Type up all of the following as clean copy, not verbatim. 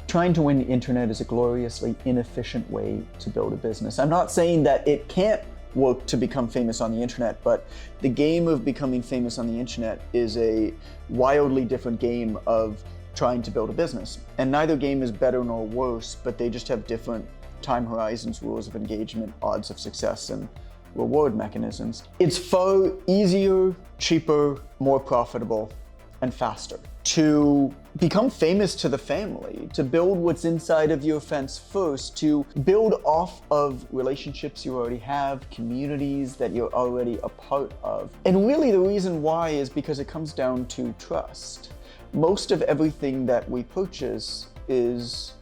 Trying to win the internet is a gloriously inefficient way to build a business. I'm not saying that it can't work to become famous on the internet, but the game of becoming famous on the internet is a wildly different game of trying to build a business. And neither game is better nor worse, but they just have different time horizons, rules of engagement, odds of success, and reward mechanisms. It's far easier, cheaper, more profitable, and faster to become famous to the family, to build what's inside of your fence first, to build off of relationships you already have, communities that you're already a part of. And really the reason why is because it comes down to trust. Most of everything that we purchase is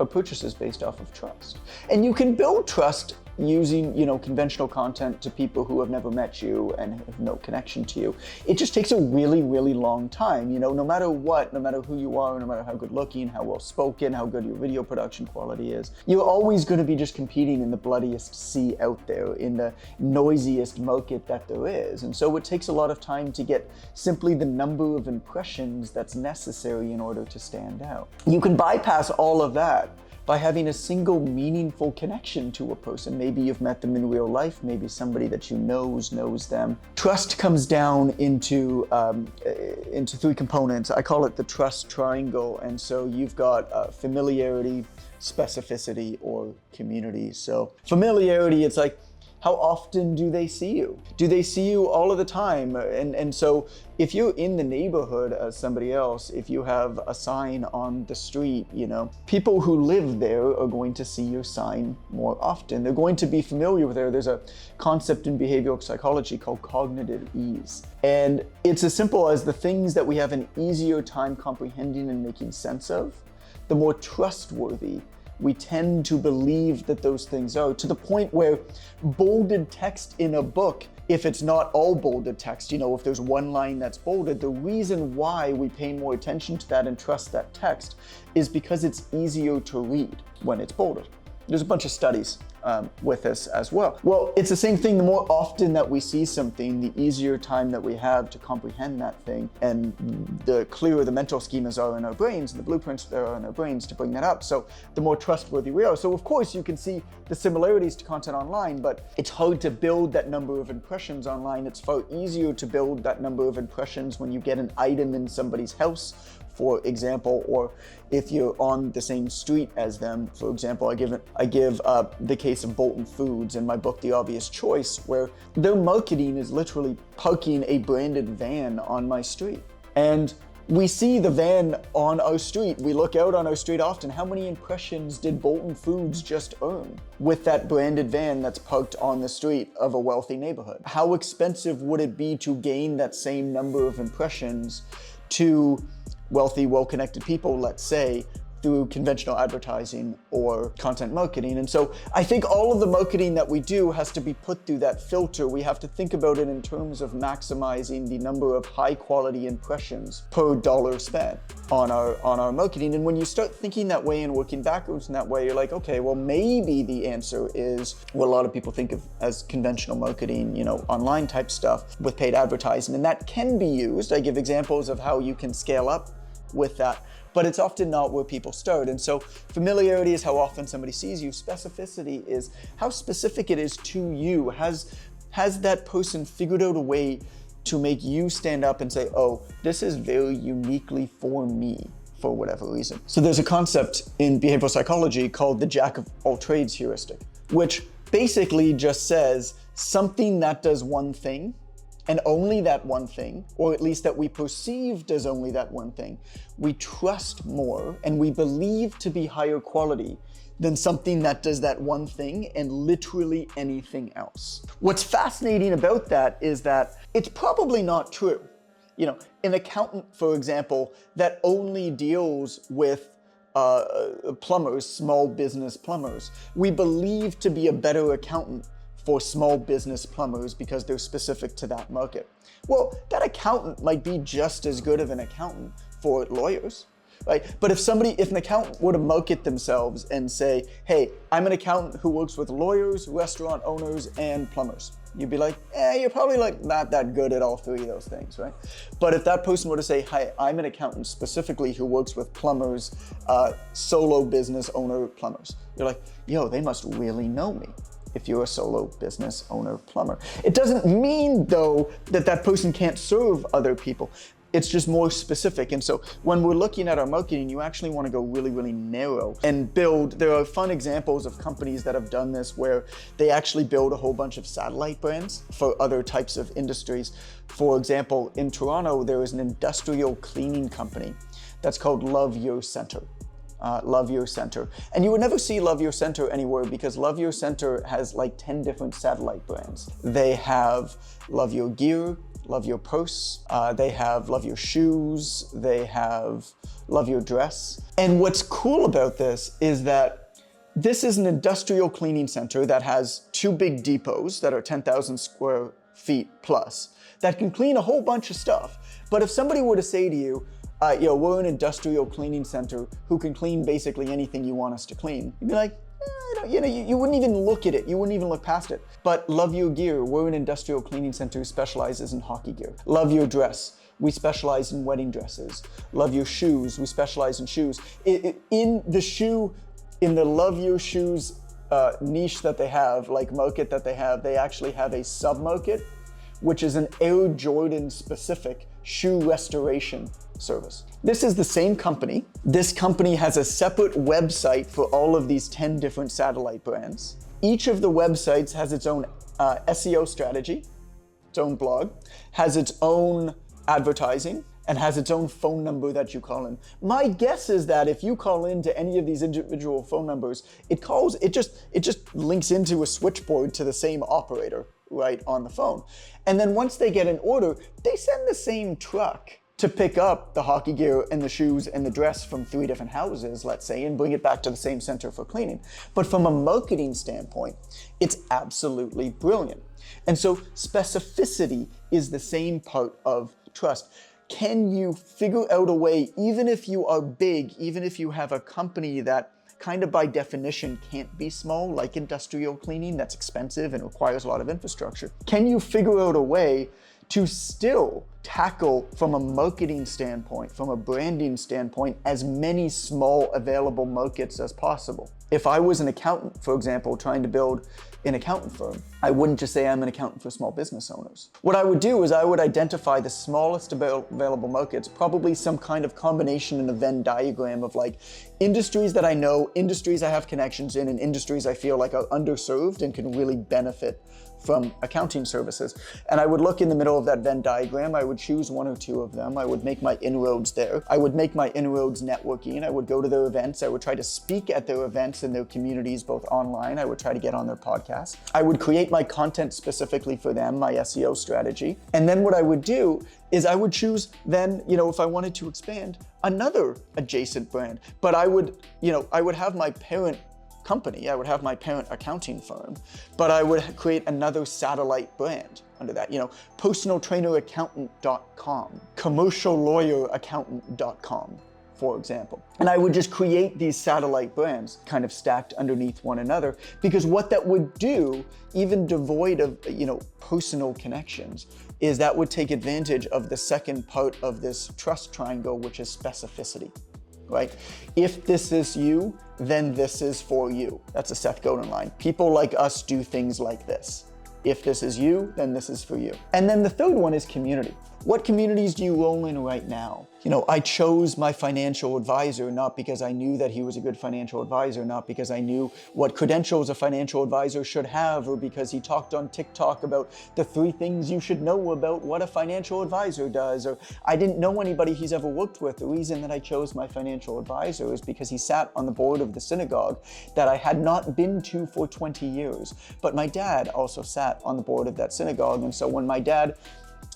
purchases based off of trust. And you can build trust using, conventional content to people who have never met you and have no connection to you. It just takes a really, really long time. No matter what, no matter who you are, no matter how good looking, how well spoken, how good your video production quality is, you're always going to be just competing in the bloodiest sea out there, in the noisiest market that there is. And so it takes a lot of time to get simply the number of impressions that's necessary in order to stand out. You can bypass all of that by having a single meaningful connection to a person. Maybe you've met them in real life, maybe somebody that you knows them. Trust comes down into three components. I call it the trust triangle. And so you've got familiarity, specificity, or community. So familiarity, it's like, how often do they see you? Do they see you all of the time? And so if you're in the neighborhood as somebody else, if you have a sign on the street, people who live there are going to see your sign more often. They're going to be familiar with it. There's a concept in behavioral psychology called cognitive ease. And it's as simple as the things that we have an easier time comprehending and making sense of, the more trustworthy we tend to believe that those things are, to the point where bolded text in a book, if it's not all bolded text, if there's one line that's bolded, the reason why we pay more attention to that and trust that text is because it's easier to read when it's bolded. There's a bunch of studies with this as well. Well, it's the same thing. The more often that we see something, the easier time that we have to comprehend that thing, and the clearer the mental schemas are in our brains, the blueprints that are in our brains to bring that up. So the more trustworthy we are. So of course you can see the similarities to content online, but it's hard to build that number of impressions online. It's far easier to build that number of impressions when you get an item in somebody's house, for example, or if you're on the same street as them. For example, I give the case of Bolton Foods in my book, The Obvious Choice, where their marketing is literally parking a branded van on my street. And we see the van on our street. We look out on our street often. How many impressions did Bolton Foods just earn with that branded van that's parked on the street of a wealthy neighborhood? How expensive would it be to gain that same number of impressions to wealthy, well-connected people, let's say, through conventional advertising or content marketing? And so I think all of the marketing that we do has to be put through that filter. We have to think about it in terms of maximizing the number of high-quality impressions per dollar spent on our marketing. And when you start thinking that way and working backwards in that way, you're like, okay, well, maybe the answer is what a lot of people think of as conventional marketing, online type stuff with paid advertising. And that can be used. I give examples of how you can scale up with that, but it's often not where people start. And so familiarity is how often somebody sees you. Specificity is how specific it is to you. Has that person figured out a way to make you stand up and say, oh, this is very uniquely for me, for whatever reason. So there's a concept in behavioral psychology called the jack of all trades heuristic, which basically just says something that does one thing, and only that one thing, or at least that we perceive does only that one thing, we trust more and we believe to be higher quality than something that does that one thing and literally anything else. What's fascinating about that is that it's probably not true. An accountant, for example, that only deals with plumbers, small business plumbers, we believe to be a better accountant for small business plumbers because they're specific to that market. Well, that accountant might be just as good of an accountant for lawyers, right? But if an accountant were to market themselves and say, hey, I'm an accountant who works with lawyers, restaurant owners, and plumbers, you'd be like, you're probably like not that good at all three of those things, right? But if that person were to say, hi, I'm an accountant specifically who works with plumbers, solo business owner plumbers, you're like, yo, they must really know me if you're a solo business owner plumber. It doesn't mean though that that person can't serve other people. It's just more specific. And so when we're looking at our marketing, you actually want to go really, really narrow and build. There are fun examples of companies that have done this where they actually build a whole bunch of satellite brands for other types of industries. For example, in Toronto, there is an industrial cleaning company that's called Love Your Center. Love Your Center. And you would never see Love Your Center anywhere because Love Your Center has like 10 different satellite brands. They have Love Your Gear, Love Your Purse, they have Love Your Shoes, they have Love Your Dress. And what's cool about this is that this is an industrial cleaning center that has 2 big depots that are 10,000 square feet plus that can clean a whole bunch of stuff. But if somebody were to say to you, we're an industrial cleaning center who can clean basically anything you want us to clean, you'd be like, you wouldn't even look at it. You wouldn't even look past it. But Love Your Gear, we're an industrial cleaning center who specializes in hockey gear. Love Your Dress, we specialize in wedding dresses. Love Your Shoes, we specialize in shoes. In the Love Your Shoes niche that they have, like market that they have, they actually have a sub-market, which is an Air Jordan specific shoe restoration service. This is the same company. This company has a separate website for all of these 10 different satellite brands. Each of the websites has its own SEO strategy, its own blog, has its own advertising, and has its own phone number that you call in. My guess is that if you call into any of these individual phone numbers, it just links into a switchboard to the same operator right on the phone. And then once they get an order, they send the same truck to pick up the hockey gear and the shoes and the dress from 3 different houses, let's say, and bring it back to the same center for cleaning. But from a marketing standpoint, it's absolutely brilliant. And so specificity is the same part of trust. Can you figure out a way, even if you are big, even if you have a company that kind of by definition can't be small, like industrial cleaning, that's expensive and requires a lot of infrastructure. Can you figure out a way to still tackle from a marketing standpoint, from a branding standpoint, as many small available markets as possible? If I was an accountant, for example, trying to build an accountant firm, I wouldn't just say I'm an accountant for small business owners. What I would do is I would identify the smallest available markets, probably some kind of combination in a Venn diagram of like industries that I know, industries I have connections in, and industries I feel like are underserved and can really benefit from accounting services. And I would look in the middle of that Venn diagram. I would choose 1 or 2 of them. I would make my inroads there. I would make my inroads networking. I would go to their events. I would try to speak at their events in their communities, both online. I would try to get on their podcasts. I would create my content specifically for them, my SEO strategy. And then what I would do is I would choose then, if I wanted to expand, another adjacent brand. But I would have my parent company, I would have my parent accounting firm, but I would create another satellite brand under that, personaltraineraccountant.com, commerciallawyeraccountant.com, for example. And I would just create these satellite brands kind of stacked underneath one another, because what that would do, even devoid of, personal connections, is that would take advantage of the second part of this trust triangle, which is specificity. Right? If this is you, then this is for you. That's a Seth Godin line. People like us do things like this. If this is you, then this is for you. And then the third one is community. What communities do you roll in right now? I chose my financial advisor not because I knew that he was a good financial advisor, not because I knew what credentials a financial advisor should have, or because he talked on TikTok about the 3 things you should know about what a financial advisor does, or I didn't know anybody he's ever worked with. The reason that I chose my financial advisor is because he sat on the board of the synagogue that I had not been to for 20 years. But my dad also sat on the board of that synagogue, and so when my dad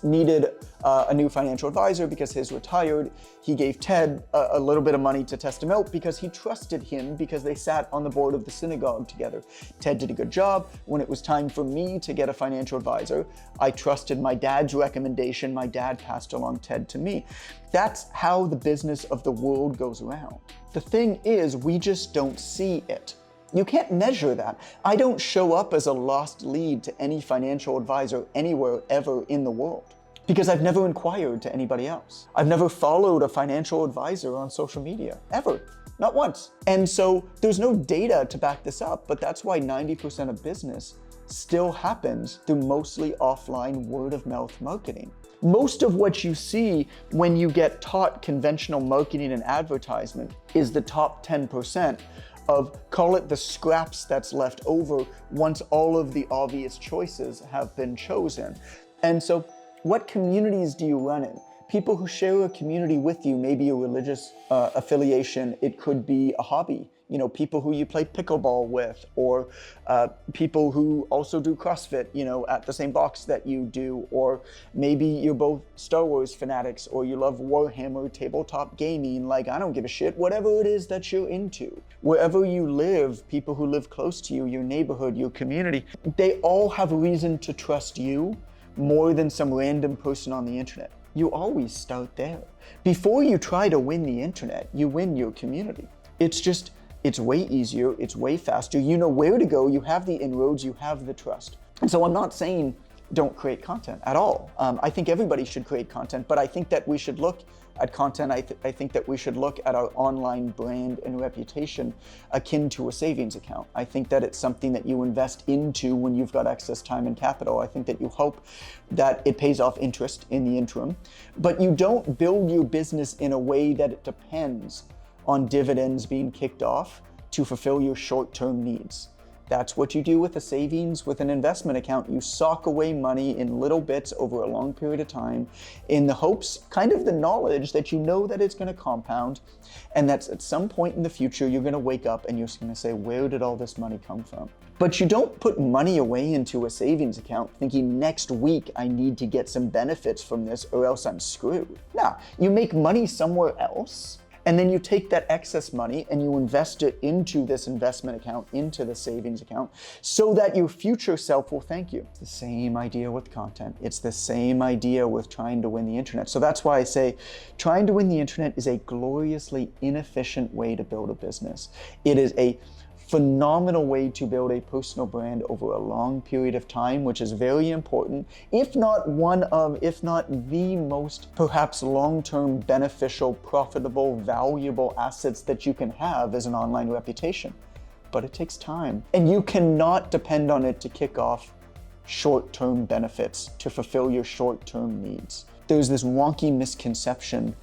needed a new financial advisor because his retired, he gave Ted a little bit of money to test him out because he trusted him, because they sat on the board of the synagogue together. Ted did a good job. When it was time for me to get a financial advisor, I trusted my dad's recommendation. My dad passed along Ted to me. That's how the business of the world goes around. The thing is, we just don't see it. You can't measure that. I don't show up as a lost lead to any financial advisor anywhere ever in the world because I've never inquired to anybody else. I've never followed a financial advisor on social media, ever. Not once. And so there's no data to back this up, but that's why 90% of business still happens through mostly offline word-of-mouth marketing. Most of what you see when you get taught conventional marketing and advertisement is the top 10% of, call it the scraps that's left over once all of the obvious choices have been chosen. And so what communities do you run in? People who share a community with you, maybe a religious affiliation, it could be a hobby. You know, people who you play pickleball with, or people who also do CrossFit, you know, at the same box that you do, or maybe you're both Star Wars fanatics, or you love Warhammer tabletop gaming. Like, I don't give a shit, whatever it is that you're into. Wherever you live, people who live close to you, your neighborhood, your community, they all have a reason to trust you more than some random person on the internet. You always start there. Before you try to win the internet, you win your community. It's way easier, it's way faster. You know where to go, you have the inroads, you have the trust. And so I'm not saying don't create content at all. I think everybody should create content, but I think that we should look at content. I think that we should look at our online brand and reputation akin to a savings account. I think that it's something that you invest into when you've got excess time and capital. I think that you hope that it pays off interest in the interim, but you don't build your business in a way that it depends on dividends being kicked off to fulfill your short-term needs. That's what you do with a savings, with an investment account. You sock away money in little bits over a long period of time in the hopes, kind of the knowledge that you know that it's going to compound, and that's at some point in the future you're going to wake up and you're just going to say, where did all this money come from? But you don't put money away into a savings account thinking next week I need to get some benefits from this or else I'm screwed. No, you make money somewhere else, and then you take that excess money and you invest it into this investment account, into the savings account, so that your future self will thank you. It's the same idea with content. It's the same idea with trying to win the internet. So that's why I say trying to win the internet is a gloriously inefficient way to build a business. It is a phenomenal way to build a personal brand over a long period of time, which is very important, if not the most perhaps long-term beneficial, profitable, valuable assets that you can have as an online reputation. But it takes time, and you cannot depend on it to kick off short-term benefits, to fulfill your short-term needs. There's this wonky misconception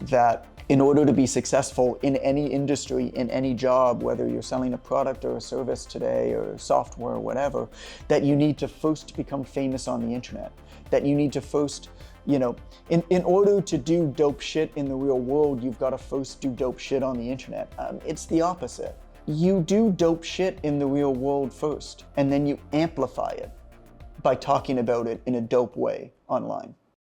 that in order to be successful in any industry, in any job, whether you're selling a product or a service today or software or whatever, that you need to first become famous on the internet, that you need to first, you know, in order to do dope shit in the real world, you've got to first do dope shit on the internet. It's the opposite. You do dope shit in the real world first, and then you amplify it by talking about it in a dope way online.